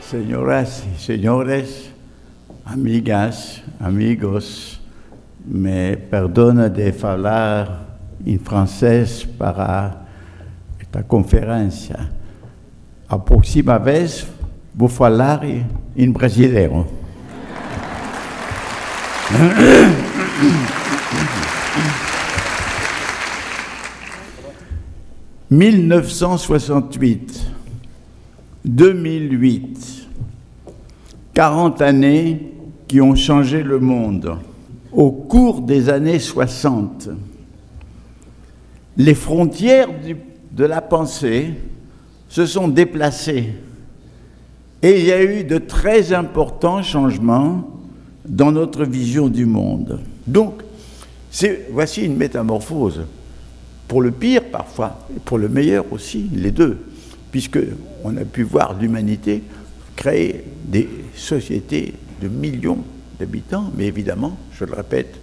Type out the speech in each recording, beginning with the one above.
Señoras y señores, amigas, amigos, me perdona de falar em francês para esta conferência. A próxima vez vou falar em brasileiro. 1968, 2008, 40 années qui ont changé le monde. Au cours des années 60, les frontières de la pensée se sont déplacées et il y a eu de très importants changements dans notre vision du monde. Donc, voici une métamorphose, pour le pire parfois, et pour le meilleur aussi, les deux, puisqu'on a pu voir l'humanité créer des sociétés de millions d'habitants, mais évidemment, je le répète,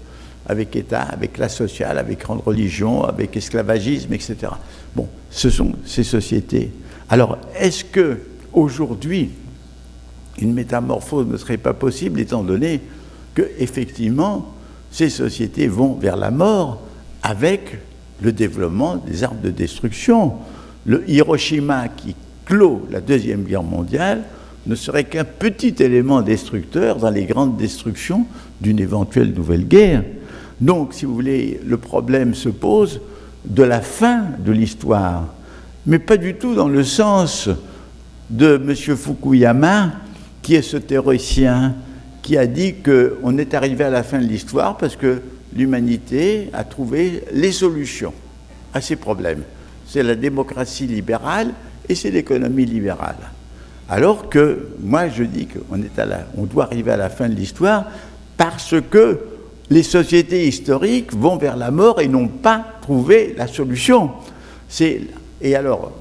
avec État, avec classe sociale, avec grande religion, avec esclavagisme, etc. Bon, ce sont ces sociétés. Alors, est-ce qu'aujourd'hui, une métamorphose ne serait pas possible, étant donné que, effectivement, ces sociétés vont vers la mort avec le développement des armes de destruction. Le Hiroshima qui clôt la Deuxième Guerre mondiale ne serait qu'un petit élément destructeur dans les grandes destructions d'une éventuelle nouvelle guerre. Donc, si vous voulez, le problème se pose de la fin de l'histoire, mais pas du tout dans le sens de M. Fukuyama, qui est ce théoricien qui a dit qu'on est arrivé à la fin de l'histoire parce que l'humanité a trouvé les solutions à ces problèmes. C'est la démocratie libérale et c'est l'économie libérale. Alors que moi je dis qu'on doit arriver à la fin de l'histoire parce que les sociétés historiques vont vers la mort et n'ont pas trouvé la solution. Et alors,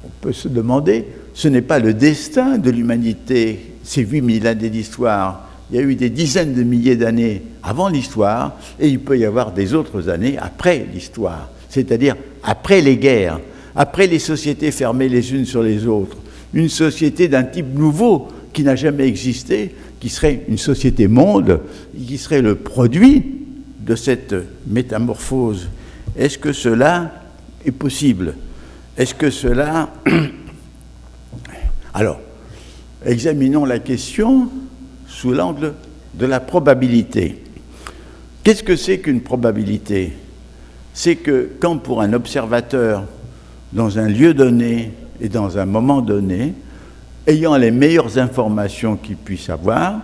on peut se demander, ce n'est pas le destin de l'humanité, ces 8000 années d'histoire. Il y a eu des dizaines de milliers d'années avant l'histoire, et il peut y avoir des autres années après l'histoire, c'est-à-dire après les guerres, après les sociétés fermées les unes sur les autres, une société d'un type nouveau qui n'a jamais existé, qui serait une société monde, qui serait le produit de cette métamorphose. Est-ce que cela est possible? Est-ce que cela... Alors, examinons la question sous l'angle de la probabilité. Qu'est-ce que c'est qu'une probabilité? C'est que quand pour un observateur, dans un lieu donné et dans un moment donné, ayant les meilleures informations qu'il puisse avoir,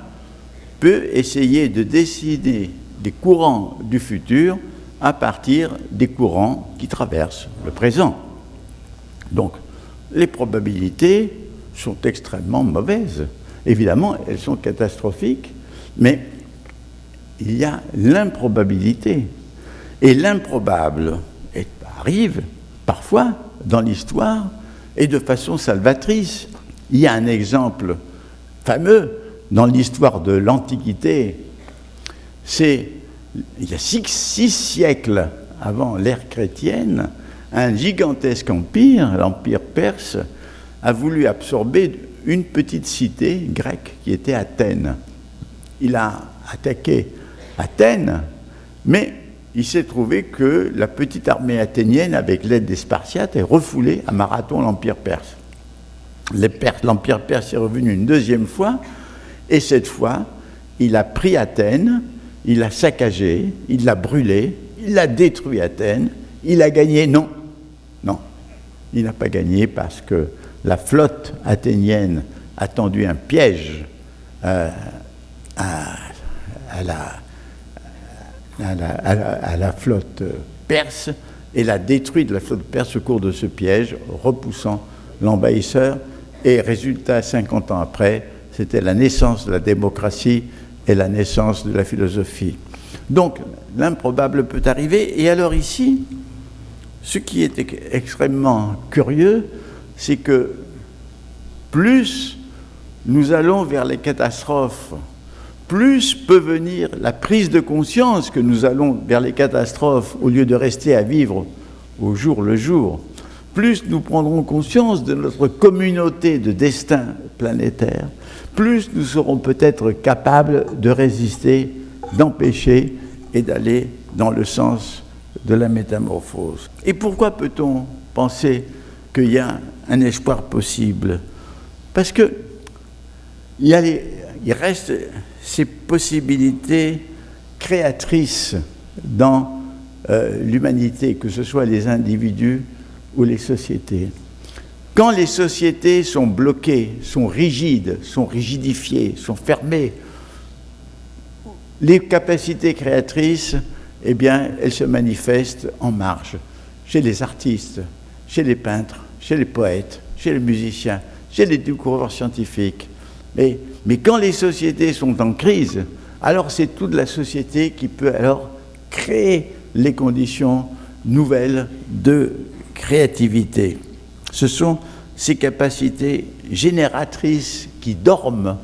peut essayer de dessiner des courants du futur à partir des courants qui traversent le présent. Donc, les probabilités sont extrêmement mauvaises. Évidemment, elles sont catastrophiques, mais il y a l'improbabilité. Et l'improbable arrive parfois dans l'histoire et de façon salvatrice. Il y a un exemple fameux dans l'histoire de l'Antiquité. Il y a six siècles avant l'ère chrétienne, un gigantesque empire, l'empire perse, a voulu absorber une petite cité grecque qui était Athènes. Il a attaqué Athènes, mais il s'est trouvé que la petite armée athénienne, avec l'aide des Spartiates, est refoulée à Marathon l'empire perse. L'empire perse est revenu une deuxième fois, et cette fois, il a pris Athènes, il l'a saccagé, il l'a brûlé, il a détruit Athènes, il a gagné. Non, il n'a pas gagné parce que la flotte athénienne a tendu un piège à la flotte perse et l'a détruite, la flotte perse, au cours de ce piège, repoussant l'envahisseur. Et résultat, 50 ans après, c'était la naissance de la démocratie et la naissance de la philosophie. Donc, l'improbable peut arriver. Et alors ici, ce qui est extrêmement curieux, c'est que plus nous allons vers les catastrophes, plus peut venir la prise de conscience que nous allons vers les catastrophes au lieu de rester à vivre au jour le jour, plus nous prendrons conscience de notre communauté de destin planétaire, plus nous serons peut-être capables de résister, d'empêcher et d'aller dans le sens de la métamorphose. Et pourquoi peut-on penser qu'il y a un espoir possible? Parce que il reste ces possibilités créatrices dans l'humanité, que ce soit les individus ou les sociétés. Quand les sociétés sont bloquées, sont rigides, sont rigidifiées, sont fermées, les capacités créatrices, eh bien, elles se manifestent en marge, chez les artistes, chez les peintres, chez les poètes, chez les musiciens, chez les découvreurs scientifiques. Mais quand les sociétés sont en crise, alors c'est toute la société qui peut alors créer les conditions nouvelles de créativité. Ce sont ces capacités génératrices qui dorment,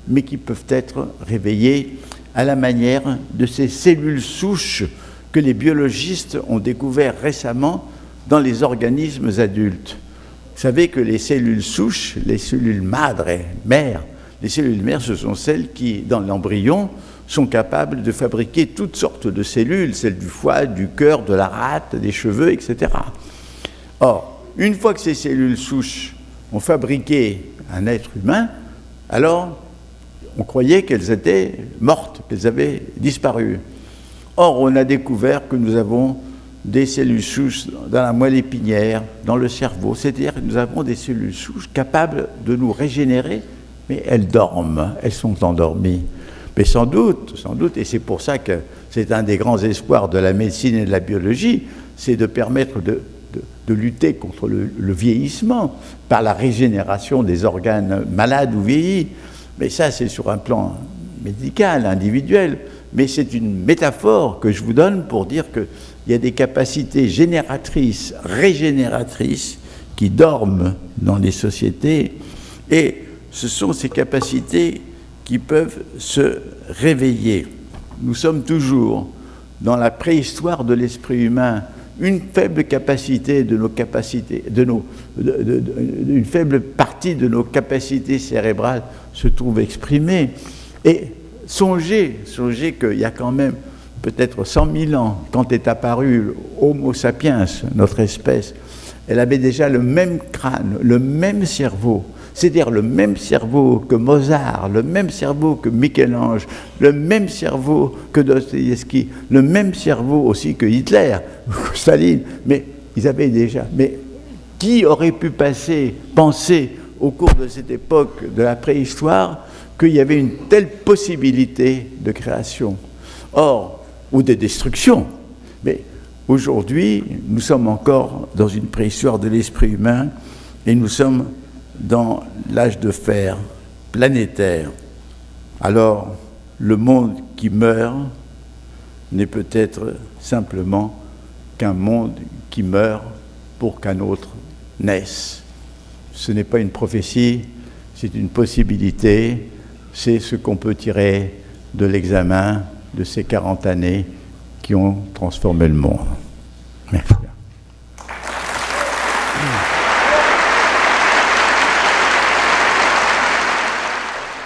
mais qui peuvent être réveillées à la manière de ces cellules souches que les biologistes ont découvert récemment dans les organismes adultes. Vous savez que les cellules souches, les cellules mères, les cellules mères, ce sont celles qui, dans l'embryon, sont capables de fabriquer toutes sortes de cellules, celles du foie, du cœur, de la rate, des cheveux, etc. Or, une fois que ces cellules souches ont fabriqué un être humain, alors on croyait qu'elles étaient mortes, qu'elles avaient disparu. Or, on a découvert que nous avons des cellules souches dans la moelle épinière, dans le cerveau, c'est-à-dire que nous avons des cellules souches capables de nous régénérer, mais elles dorment, elles sont endormies. Mais sans doute, et c'est pour ça que c'est un des grands espoirs de la médecine et de la biologie, c'est de permettre de lutter contre le vieillissement par la régénération des organes malades ou vieillis. Mais ça, c'est sur un plan médical, individuel. Mais c'est une métaphore que je vous donne pour dire qu'il y a des capacités génératrices, régénératrices, qui dorment dans les sociétés. Et ce sont ces capacités qui peuvent se réveiller. Nous sommes toujours dans la préhistoire de l'esprit humain. Une faible capacité de nos capacités, une faible partie de nos capacités cérébrales se trouve exprimée. Et songez qu'il y a quand même peut-être 100 000 ans, quand est apparu Homo sapiens, notre espèce, elle avait déjà le même crâne, le même cerveau, c'est-à-dire le même cerveau que Mozart, le même cerveau que Michel-Ange, le même cerveau que Dostoïevski, le même cerveau aussi que Hitler, que Staline, mais ils avaient déjà. Mais qui aurait pu penser au cours de cette époque de la préhistoire qu'il y avait une telle possibilité de création, ou de destruction? Mais aujourd'hui, nous sommes encore dans une préhistoire de l'esprit humain et nous sommes dans l'âge de fer planétaire. Alors, le monde qui meurt n'est peut-être simplement qu'un monde qui meurt pour qu'un autre naisse. Ce n'est pas une prophétie, c'est une possibilité, c'est ce qu'on peut tirer de l'examen de ces 40 années qui ont transformé le monde. Merci.